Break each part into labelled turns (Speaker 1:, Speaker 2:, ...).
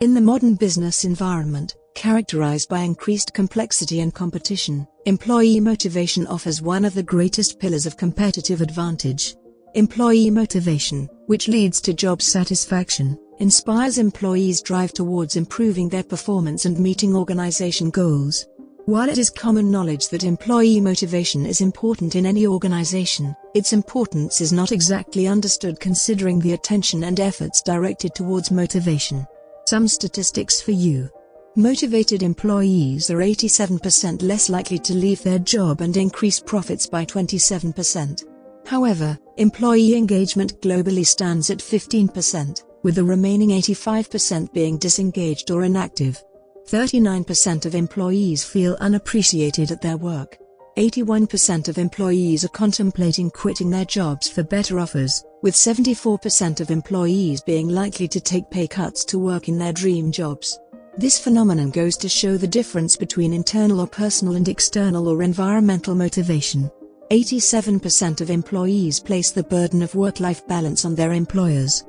Speaker 1: In the modern business environment, characterized by increased complexity and competition, employee motivation offers one of the greatest pillars of competitive advantage. Employee motivation, which leads to job satisfaction, inspires employees' drive towards improving their performance and meeting organization goals. While it is common knowledge that employee motivation is important in any organization, its importance is not exactly understood considering the attention and efforts directed towards motivation. Some statistics for you. Motivated employees are 87% less likely to leave their job and increase profits by 27%. However, employee engagement globally stands at 15%, with the remaining 85% being disengaged or inactive. 39% of employees feel unappreciated at their work. 81% of employees are contemplating quitting their jobs for better offers, with 74% of employees being likely to take pay cuts to work in their dream jobs. This phenomenon goes to show the difference between internal or personal and external or environmental motivation. 87% of employees place the burden of work-life balance on their employers.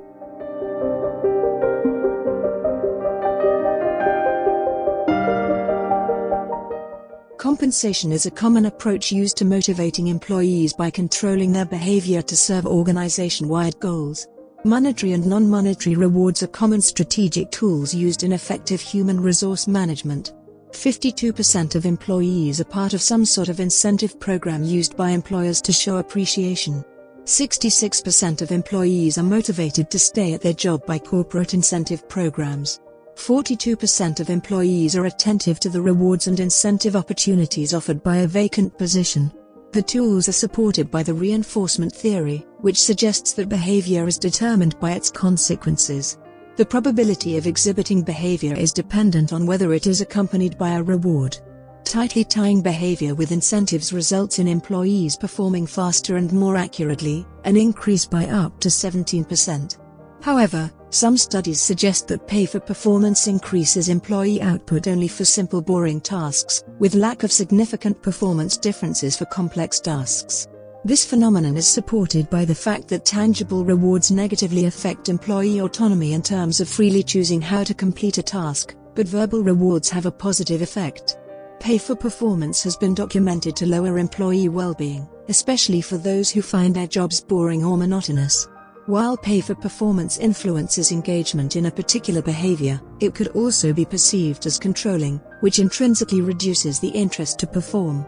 Speaker 1: Compensation is a common approach used to motivating employees by controlling their behavior to serve organization-wide goals. Monetary and non-monetary rewards are common strategic tools used in effective human resource management. 52% of employees are part of some sort of incentive program used by employers to show appreciation. 66% of employees are motivated to stay at their job by corporate incentive programs. 42% of employees are attentive to the rewards and incentive opportunities offered by a vacant position. The tools are supported by the reinforcement theory, which suggests that behavior is determined by its consequences. The probability of exhibiting behavior is dependent on whether it is accompanied by a reward. Tightly tying behavior with incentives results in employees performing faster and more accurately, an increase by up to 17%. However, some studies suggest that pay for performance increases employee output only for simple boring tasks, with lack of significant performance differences for complex tasks. This phenomenon is supported by the fact that tangible rewards negatively affect employee autonomy in terms of freely choosing how to complete a task, but verbal rewards have a positive effect. Pay for performance has been documented to lower employee well-being, especially for those who find their jobs boring or monotonous. While pay for performance influences engagement in a particular behavior, it could also be perceived as controlling, which intrinsically reduces the interest to perform.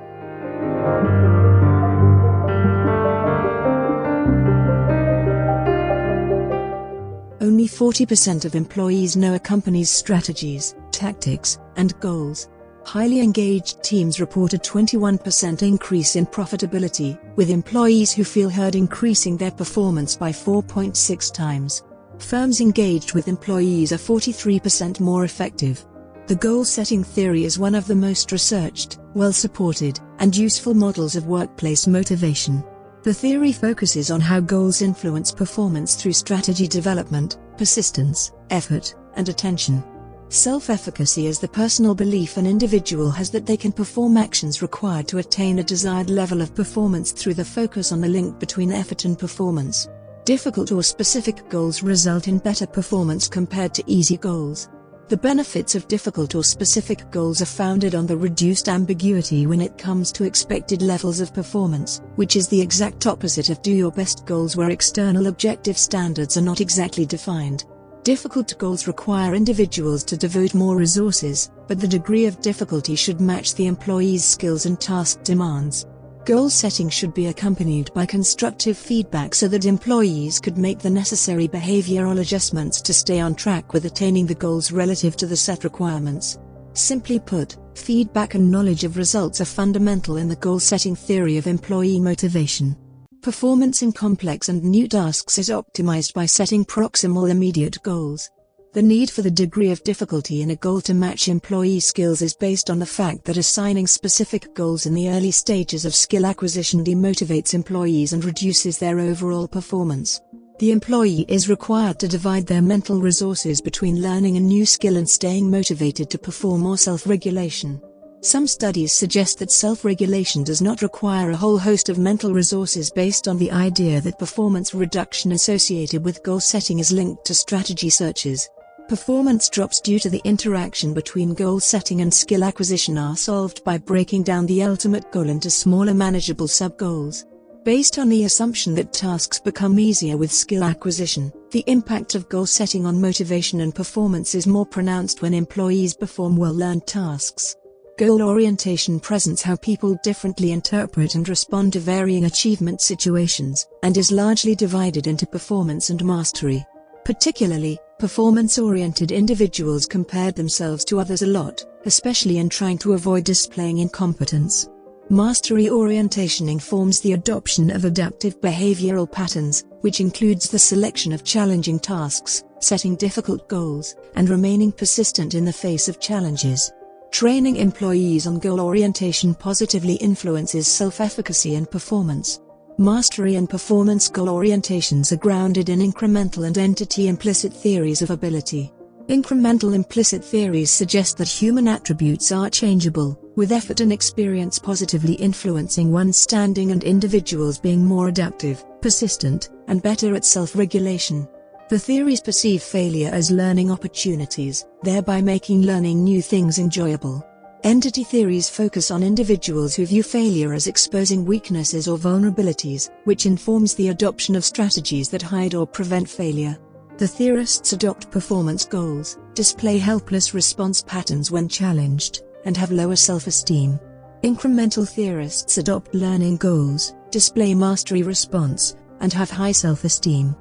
Speaker 1: Only 40% of employees know a company's strategies, tactics, and goals. Highly engaged teams report a 21% increase in profitability, with employees who feel heard increasing their performance by 4.6 times. Firms engaged with employees are 43% more effective. The goal-setting theory is one of the most researched, well-supported, and useful models of workplace motivation. The theory focuses on how goals influence performance through strategy development, persistence, effort, and attention. Self-efficacy is the personal belief an individual has that they can perform actions required to attain a desired level of performance through the focus on the link between effort and performance. Difficult or specific goals result in better performance compared to easy goals. The benefits of difficult or specific goals are founded on the reduced ambiguity when it comes to expected levels of performance, which is the exact opposite of do your best goals where external objective standards are not exactly defined. Difficult goals require individuals to devote more resources, but the degree of difficulty should match the employee's skills and task demands. Goal setting should be accompanied by constructive feedback so that employees could make the necessary behavioral adjustments to stay on track with attaining the goals relative to the set requirements. Simply put, feedback and knowledge of results are fundamental in the goal-setting theory of employee motivation. Performance in complex and new tasks is optimized by setting proximal immediate goals. The need for the degree of difficulty in a goal to match employee skills is based on the fact that assigning specific goals in the early stages of skill acquisition demotivates employees and reduces their overall performance. The employee is required to divide their mental resources between learning a new skill and staying motivated to perform or self-regulation. Some studies suggest that self-regulation does not require a whole host of mental resources based on the idea that performance reduction associated with goal setting is linked to strategy searches. Performance drops due to the interaction between goal setting and skill acquisition are solved by breaking down the ultimate goal into smaller manageable sub-goals. Based on the assumption that tasks become easier with skill acquisition, the impact of goal setting on motivation and performance is more pronounced when employees perform well-learned tasks. Goal orientation presents how people differently interpret and respond to varying achievement situations, and is largely divided into performance and mastery. Particularly, performance-oriented individuals compared themselves to others a lot, especially in trying to avoid displaying incompetence. Mastery orientation informs the adoption of adaptive behavioral patterns, which includes the selection of challenging tasks, setting difficult goals, and remaining persistent in the face of challenges. Training employees on goal orientation positively influences self-efficacy and performance. Mastery and performance goal orientations are grounded in incremental and entity implicit theories of ability. Incremental implicit theories suggest that human attributes are changeable, with effort and experience positively influencing one's standing and individuals being more adaptive, persistent, and better at self-regulation. The theories perceive failure as learning opportunities, thereby making learning new things enjoyable. Entity theories focus on individuals who view failure as exposing weaknesses or vulnerabilities, which informs the adoption of strategies that hide or prevent failure. The theorists adopt performance goals, display helpless response patterns when challenged, and have lower self-esteem. Incremental theorists adopt learning goals, display mastery response, and have high self-esteem.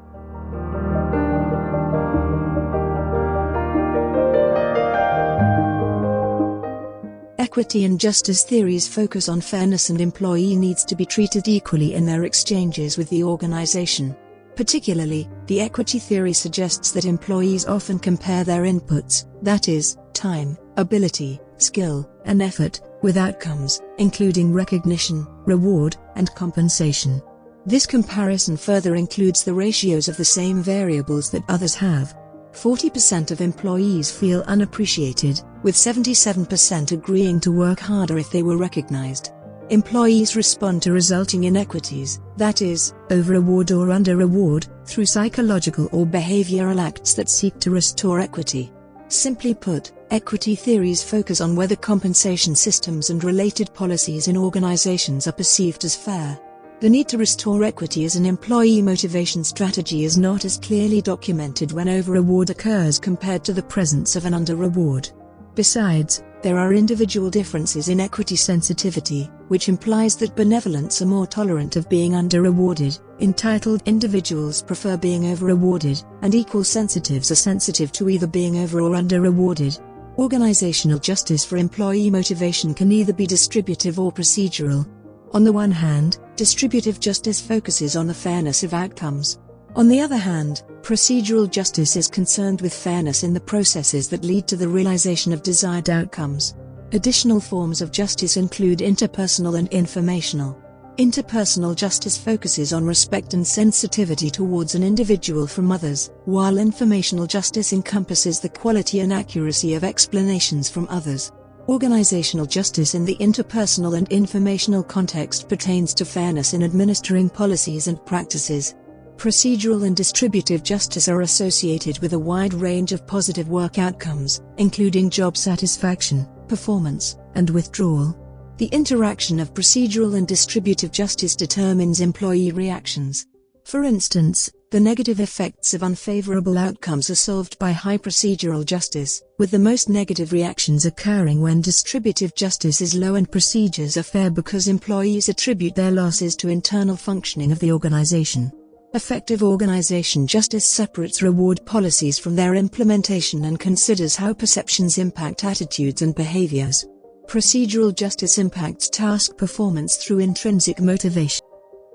Speaker 1: Equity and justice theories focus on fairness and employee needs to be treated equally in their exchanges with the organization. Particularly, the equity theory suggests that employees often compare their inputs, that is, time, ability, skill, and effort, with outcomes, including recognition, reward, and compensation. This comparison further includes the ratios of the same variables that others have. 40% of employees feel unappreciated, with 77% agreeing to work harder if they were recognized. Employees respond to resulting inequities, that is, over-reward or under-reward, through psychological or behavioral acts that seek to restore equity. Simply put, equity theories focus on whether compensation systems and related policies in organizations are perceived as fair. The need to restore equity as an employee motivation strategy is not as clearly documented when over-reward occurs compared to the presence of an under-reward. Besides, there are individual differences in equity sensitivity, which implies that benevolents are more tolerant of being under-rewarded, entitled individuals prefer being over-rewarded, and equal sensitives are sensitive to either being over or under-rewarded. Organizational justice for employee motivation can either be distributive or procedural. On the one hand, distributive justice focuses on the fairness of outcomes. On the other hand, procedural justice is concerned with fairness in the processes that lead to the realization of desired outcomes. Additional forms of justice include interpersonal and informational. Interpersonal justice focuses on respect and sensitivity towards an individual from others, while informational justice encompasses the quality and accuracy of explanations from others. Organizational justice in the interpersonal and informational context pertains to fairness in administering policies and practices. Procedural and distributive justice are associated with a wide range of positive work outcomes, including job satisfaction, performance, and withdrawal. The interaction of procedural and distributive justice determines employee reactions. For instance, the negative effects of unfavorable outcomes are solved by high procedural justice, with the most negative reactions occurring when distributive justice is low and procedures are fair because employees attribute their losses to internal functioning of the organization. Effective organization justice separates reward policies from their implementation and considers how perceptions impact attitudes and behaviors. Procedural justice impacts task performance through intrinsic motivation.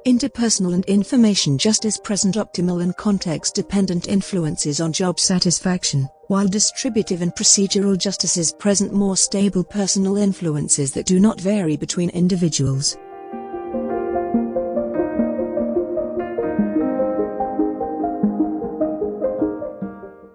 Speaker 1: Interpersonal and information justice present optimal and context-dependent influences on job satisfaction, while distributive and procedural justices present more stable personal influences that do not vary between individuals.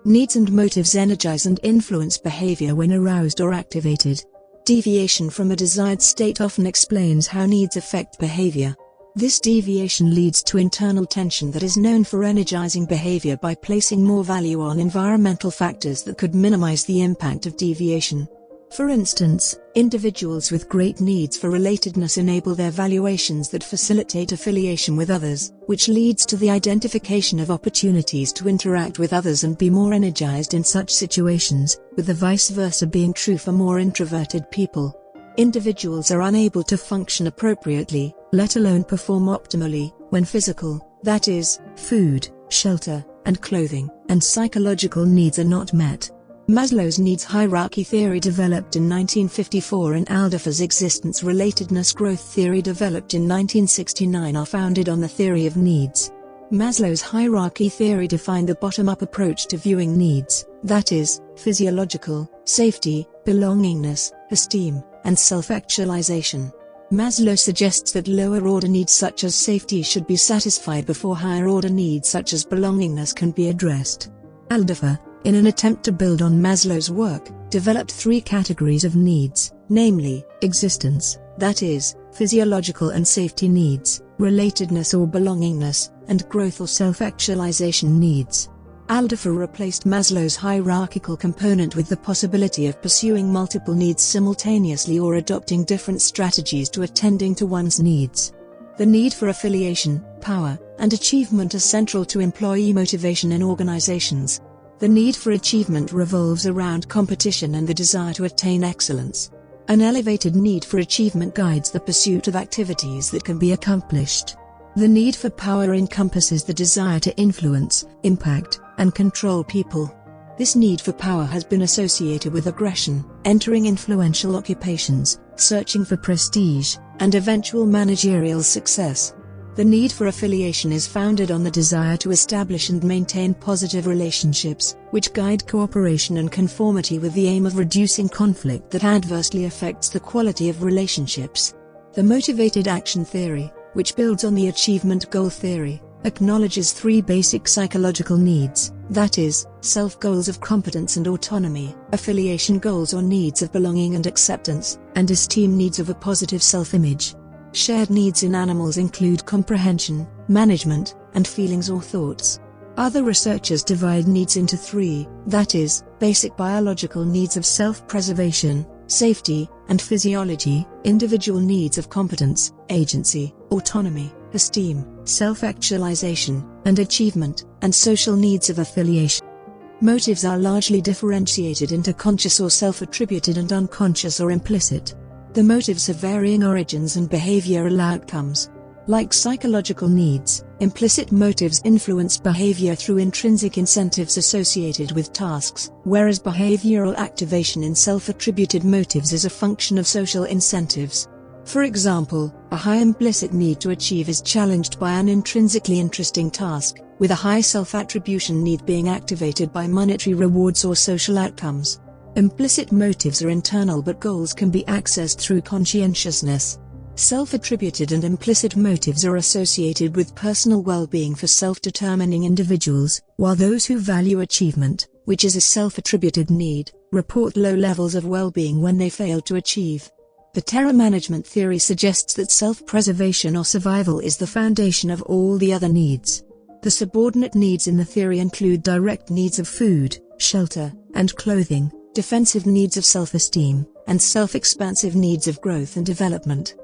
Speaker 1: Needs and motives energize and influence behavior when aroused or activated. Deviation from a desired state often explains how needs affect behavior. This deviation leads to internal tension that is known for energizing behavior by placing more value on environmental factors that could minimize the impact of deviation. For instance, individuals with great needs for relatedness enable their valuations that facilitate affiliation with others, which leads to the identification of opportunities to interact with others and be more energized in such situations, with the vice versa being true for more introverted people. Individuals are unable to function appropriately, let alone perform optimally, when physical, that is, food, shelter, and clothing, and psychological needs are not met. Maslow's needs hierarchy theory developed in 1954 and Alderfer's existence-relatedness growth theory developed in 1969 are founded on the theory of needs. Maslow's hierarchy theory defined the bottom-up approach to viewing needs, that is, physiological, safety, belongingness, esteem, and self-actualization. Maslow suggests that lower-order needs such as safety should be satisfied before higher-order needs such as belongingness can be addressed. Alderfer, in an attempt to build on Maslow's work, developed three categories of needs, namely, existence, that is, physiological and safety needs, relatedness or belongingness, and growth or self-actualization needs. Alderfer replaced Maslow's hierarchical component with the possibility of pursuing multiple needs simultaneously or adopting different strategies to attending to one's needs. The need for affiliation, power, and achievement are central to employee motivation in organizations. The need for achievement revolves around competition and the desire to attain excellence. An elevated need for achievement guides the pursuit of activities that can be accomplished. The need for power encompasses the desire to influence, impact, and control people. This need for power has been associated with aggression, entering influential occupations, searching for prestige, and eventual managerial success. The need for affiliation is founded on the desire to establish and maintain positive relationships, which guide cooperation and conformity with the aim of reducing conflict that adversely affects the quality of relationships. The motivated action theory, which builds on the achievement goal theory, acknowledges three basic psychological needs, that is, self-goals of competence and autonomy, affiliation goals or needs of belonging and acceptance, and esteem needs of a positive self-image. Shared needs in animals include comprehension, management, and feelings or thoughts. Other researchers divide needs into three, that is, basic biological needs of self-preservation, safety, and physiology, individual needs of competence, agency, autonomy, esteem, self-actualization, and achievement, and social needs of affiliation. Motives are largely differentiated into conscious or self-attributed and unconscious or implicit. The motives have varying origins and behavioral outcomes. Like psychological needs, implicit motives influence behavior through intrinsic incentives associated with tasks, whereas behavioral activation in self-attributed motives is a function of social incentives. For example, a high implicit need to achieve is challenged by an intrinsically interesting task, with a high self-attribution need being activated by monetary rewards or social outcomes. Implicit motives are internal but goals can be accessed through conscientiousness. Self-attributed and implicit motives are associated with personal well-being for self-determining individuals, while those who value achievement, which is a self-attributed need, report low levels of well-being when they fail to achieve. The terror management theory suggests that self-preservation or survival is the foundation of all the other needs. The subordinate needs in the theory include direct needs of food, shelter, and clothing, defensive needs of self-esteem, and self-expansive needs of growth and development.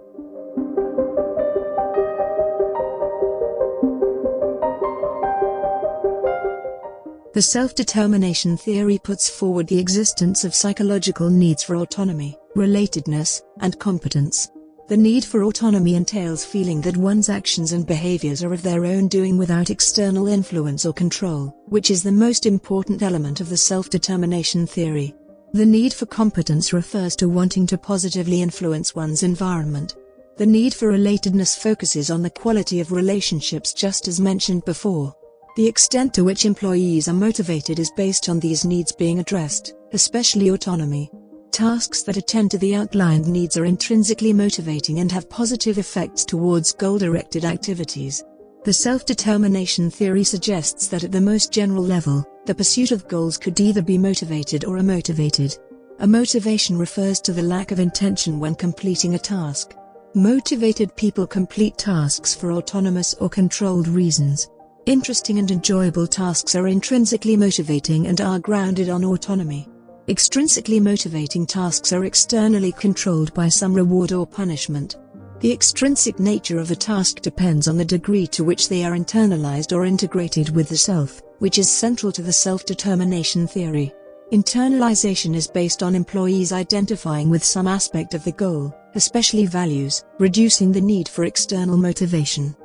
Speaker 1: The self-determination theory puts forward the existence of psychological needs for autonomy, relatedness, and competence. The need for autonomy entails feeling that one's actions and behaviors are of their own doing without external influence or control, which is the most important element of the self-determination theory. The need for competence refers to wanting to positively influence one's environment. The need for relatedness focuses on the quality of relationships just as mentioned before. The extent to which employees are motivated is based on these needs being addressed, especially autonomy. Tasks that attend to the outlined needs are intrinsically motivating and have positive effects towards goal-directed activities. The self-determination theory suggests that at the most general level, the pursuit of goals could either be motivated or unmotivated. A motivation refers to the lack of intention when completing a task. Motivated people complete tasks for autonomous or controlled reasons. Interesting and enjoyable tasks are intrinsically motivating and are grounded on autonomy. Extrinsically motivating tasks are externally controlled by some reward or punishment. The extrinsic nature of a task depends on the degree to which they are internalized or integrated with the self, which is central to the self-determination theory. Internalization is based on employees identifying with some aspect of the goal, especially values, reducing the need for external motivation.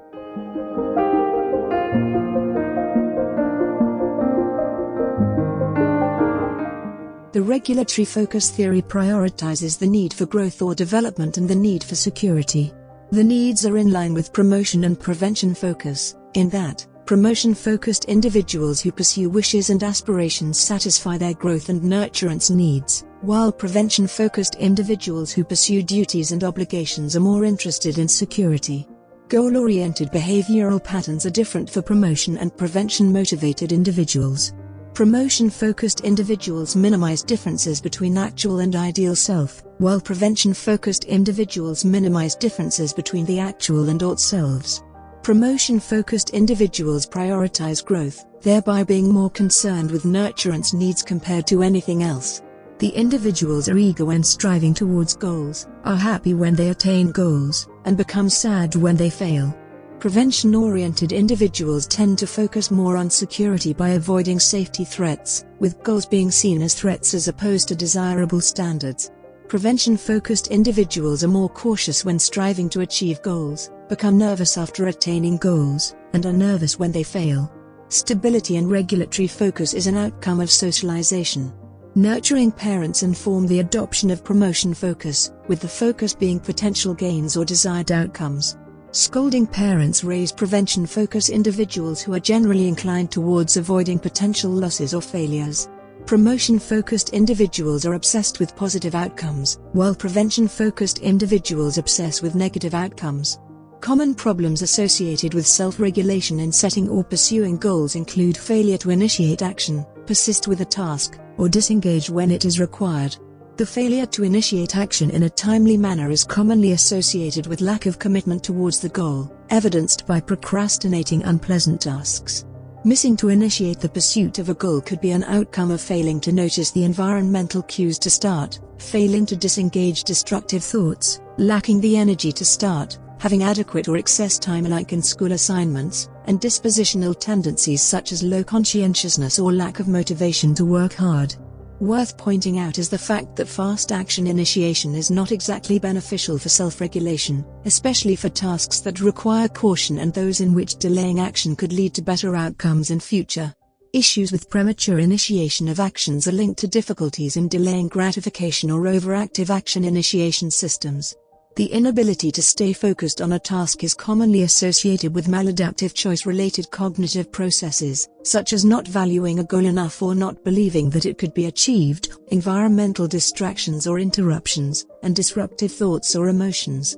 Speaker 1: The regulatory focus theory prioritizes the need for growth or development and the need for security. The needs are in line with promotion and prevention focus, in that, promotion-focused individuals who pursue wishes and aspirations satisfy their growth and nurturance needs, while prevention-focused individuals who pursue duties and obligations are more interested in security. Goal-oriented behavioral patterns are different for promotion and prevention-motivated individuals. Promotion-focused individuals minimize differences between actual and ideal self, while prevention-focused individuals minimize differences between the actual and ought selves. Promotion-focused individuals prioritize growth, thereby being more concerned with nurturance needs compared to anything else. The individuals are eager when striving towards goals, are happy when they attain goals, and become sad when they fail. Prevention-oriented individuals tend to focus more on security by avoiding safety threats, with goals being seen as threats as opposed to desirable standards. Prevention-focused individuals are more cautious when striving to achieve goals, become nervous after attaining goals, and are nervous when they fail. Stability and regulatory focus is an outcome of socialization. Nurturing parents inform the adoption of promotion focus, with the focus being potential gains or desired outcomes. Scolding parents raise prevention-focused individuals who are generally inclined towards avoiding potential losses or failures. Promotion-focused individuals are obsessed with positive outcomes, while prevention-focused individuals obsess with negative outcomes. Common problems associated with self-regulation in setting or pursuing goals include failure to initiate action, persist with a task, or disengage when it is required. The failure to initiate action in a timely manner is commonly associated with lack of commitment towards the goal, evidenced by procrastinating unpleasant tasks. Missing to initiate the pursuit of a goal could be an outcome of failing to notice the environmental cues to start, failing to disengage destructive thoughts, lacking the energy to start, having adequate or excess time like in school assignments, and dispositional tendencies such as low conscientiousness or lack of motivation to work hard. Worth pointing out is the fact that fast action initiation is not exactly beneficial for self-regulation, especially for tasks that require caution and those in which delaying action could lead to better outcomes in future. Issues with premature initiation of actions are linked to difficulties in delaying gratification or overactive action initiation systems. The inability to stay focused on a task is commonly associated with maladaptive choice-related cognitive processes, such as not valuing a goal enough or not believing that it could be achieved, environmental distractions or interruptions, and disruptive thoughts or emotions.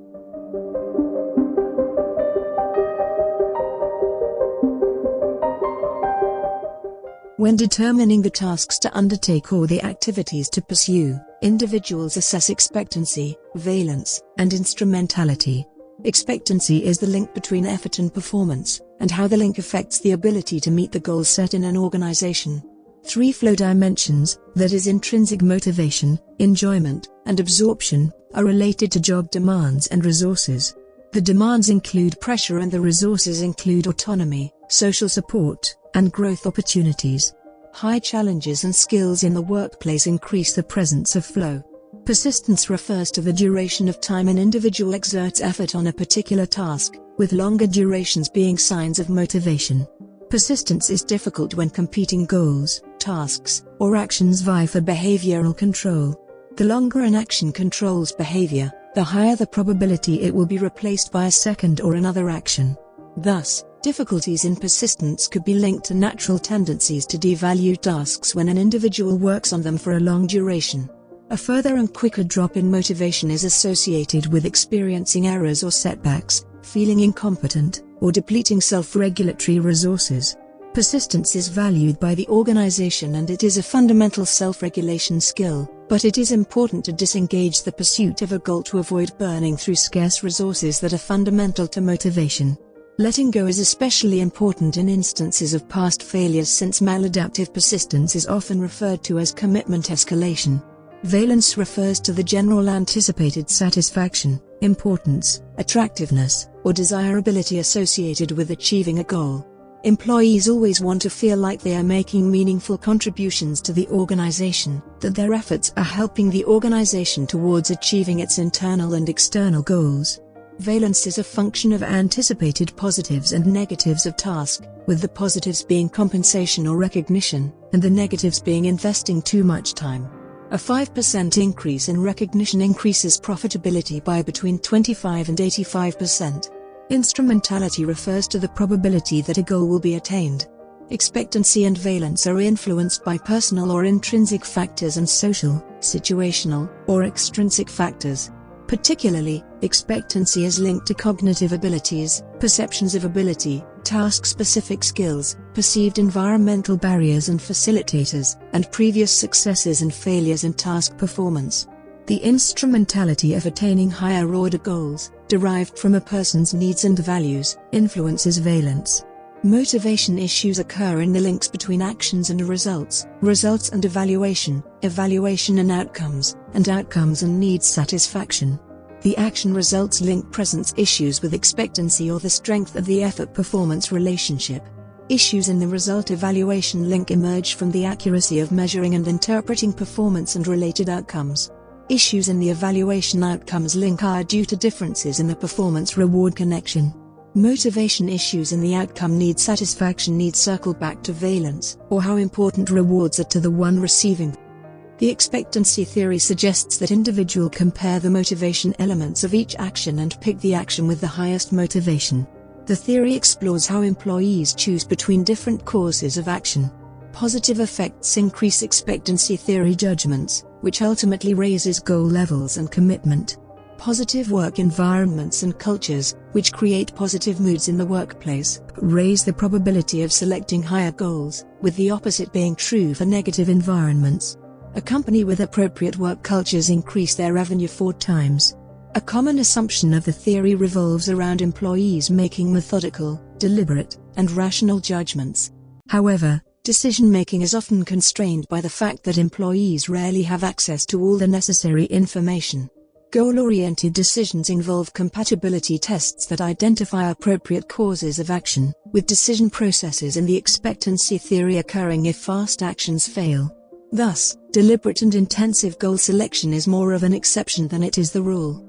Speaker 1: When determining the tasks to undertake or the activities to pursue, individuals assess expectancy, valence, and instrumentality. Expectancy is the link between effort and performance, and how the link affects the ability to meet the goals set in an organization. Three flow dimensions, that is intrinsic motivation, enjoyment, and absorption, are related to job demands and resources. The demands include pressure and the resources include autonomy, social support, and growth opportunities. High challenges and skills in the workplace increase the presence of flow. Persistence refers to the duration of time an individual exerts effort on a particular task, with longer durations being signs of motivation. Persistence is difficult when competing goals, tasks, or actions vie for behavioral control. The longer an action controls behavior, the higher the probability it will be replaced by a second or another action. Thus, difficulties in persistence could be linked to natural tendencies to devalue tasks when an individual works on them for a long duration. A further and quicker drop in motivation is associated with experiencing errors or setbacks, feeling incompetent, or depleting self-regulatory resources. Persistence is valued by the organization and it is a fundamental self-regulation skill, But it is important to disengage the pursuit of a goal to avoid burning through scarce resources that are fundamental to motivation. Letting go is especially important in instances of past failures, since maladaptive persistence is often referred to as commitment escalation. Valence refers to the general anticipated satisfaction, importance, attractiveness, or desirability associated with achieving a goal. Employees always want to feel like they are making meaningful contributions to the organization, that their efforts are helping the organization towards achieving its internal and external goals. Valence is a function of anticipated positives and negatives of task, with the positives being compensation or recognition, and the negatives being investing too much time. A 5% increase in recognition increases profitability by between 25 and 85%. Instrumentality refers to the probability that a goal will be attained. Expectancy and valence are influenced by personal or intrinsic factors and social, situational, or extrinsic factors. Particularly, expectancy is linked to cognitive abilities, perceptions of ability, task-specific skills, perceived environmental barriers and facilitators, and previous successes and failures in task performance. The instrumentality of attaining higher-order goals, derived from a person's needs and values, influences valence. Motivation issues occur in the links between actions and results, results and evaluation, evaluation and outcomes and needs satisfaction. The action-results link presents issues with expectancy or the strength of the effort-performance relationship. Issues in the result-evaluation link emerge from the accuracy of measuring and interpreting performance and related outcomes. Issues in the evaluation outcomes link are due to differences in the performance-reward connection. Motivation issues in the outcome need satisfaction needs circle back to valence, or how important rewards are to the one receiving. The expectancy theory suggests that individuals compare the motivation elements of each action and pick the action with the highest motivation. The theory explores how employees choose between different courses of action. Positive effects increase expectancy theory judgments, which ultimately raises goal levels and commitment. Positive work environments and cultures, which create positive moods in the workplace, raise the probability of selecting higher goals, with the opposite being true for negative environments. A company with appropriate work cultures increase their revenue 4 times. A common assumption of the theory revolves around employees making methodical, deliberate, and rational judgments. However, decision-making is often constrained by the fact that employees rarely have access to all the necessary information. Goal-oriented decisions involve compatibility tests that identify appropriate causes of action, with decision processes in the expectancy theory occurring if fast actions fail. Thus, deliberate and intensive goal selection is more of an exception than it is the rule.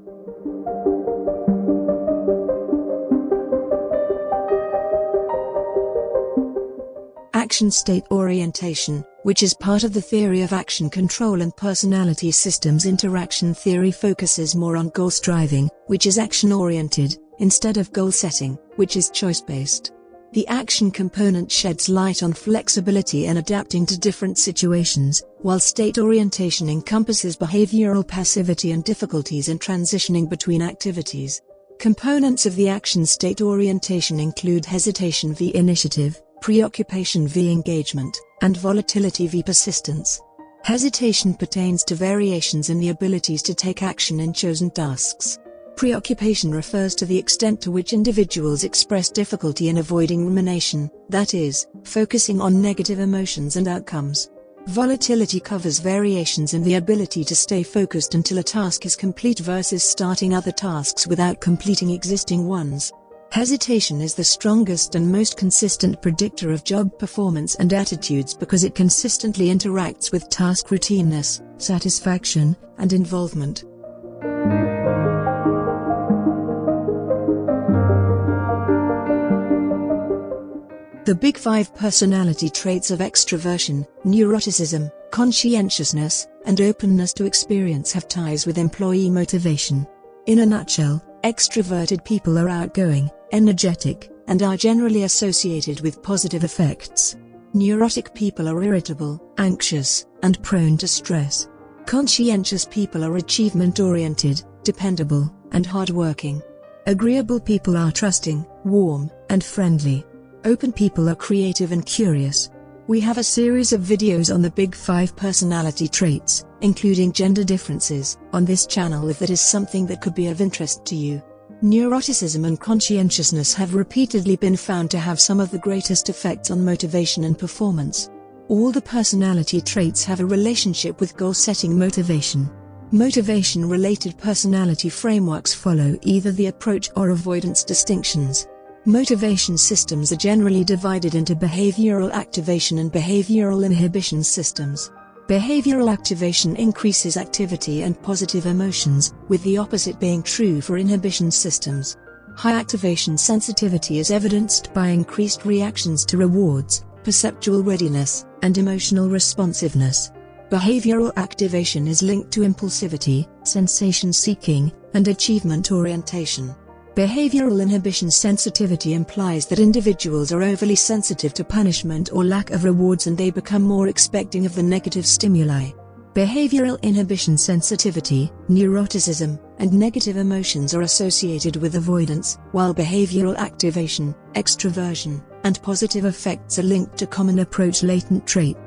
Speaker 1: Action state orientation, which is part of the theory of action control and personality systems interaction theory, focuses more on goal striving, which is action-oriented, instead of goal setting, which is choice-based. The action component sheds light on flexibility and adapting to different situations, while state orientation encompasses behavioral passivity and difficulties in transitioning between activities. Components of the action state orientation include hesitation v initiative, preoccupation v engagement, and volatility v persistence. Hesitation pertains to variations in the abilities to take action in chosen tasks. Preoccupation refers to the extent to which individuals express difficulty in avoiding rumination, that is, focusing on negative emotions and outcomes. Volatility covers variations in the ability to stay focused until a task is complete versus starting other tasks without completing existing ones. Hesitation is the strongest and most consistent predictor of job performance and attitudes because it consistently interacts with task routineness, satisfaction, and involvement. The Big Five personality traits of extroversion, neuroticism, conscientiousness, and openness to experience have ties with employee motivation. In a nutshell, extroverted people are outgoing, energetic, and are generally associated with positive effects. Neurotic people are irritable, anxious, and prone to stress. Conscientious people are achievement-oriented, dependable, and hardworking. Agreeable people are trusting, warm, and friendly. Open people are creative and curious. We have a series of videos on the Big 5 personality traits, including gender differences, on this channel if that is something that could be of interest to you. Neuroticism and conscientiousness have repeatedly been found to have some of the greatest effects on motivation and performance. All the personality traits have a relationship with goal-setting motivation. Motivation-related personality frameworks follow either the approach or avoidance distinctions. Motivation systems are generally divided into behavioral activation and behavioral inhibition systems. Behavioral activation increases activity and positive emotions, with the opposite being true for inhibition systems. High activation sensitivity is evidenced by increased reactions to rewards, perceptual readiness, and emotional responsiveness. Behavioral activation is linked to impulsivity, sensation-seeking, and achievement orientation. Behavioral inhibition sensitivity implies that individuals are overly sensitive to punishment or lack of rewards and they become more expecting of the negative stimuli. Behavioral inhibition sensitivity, neuroticism, and negative emotions are associated with avoidance, while behavioral activation, extroversion, and positive affects are linked to common approach latent trait.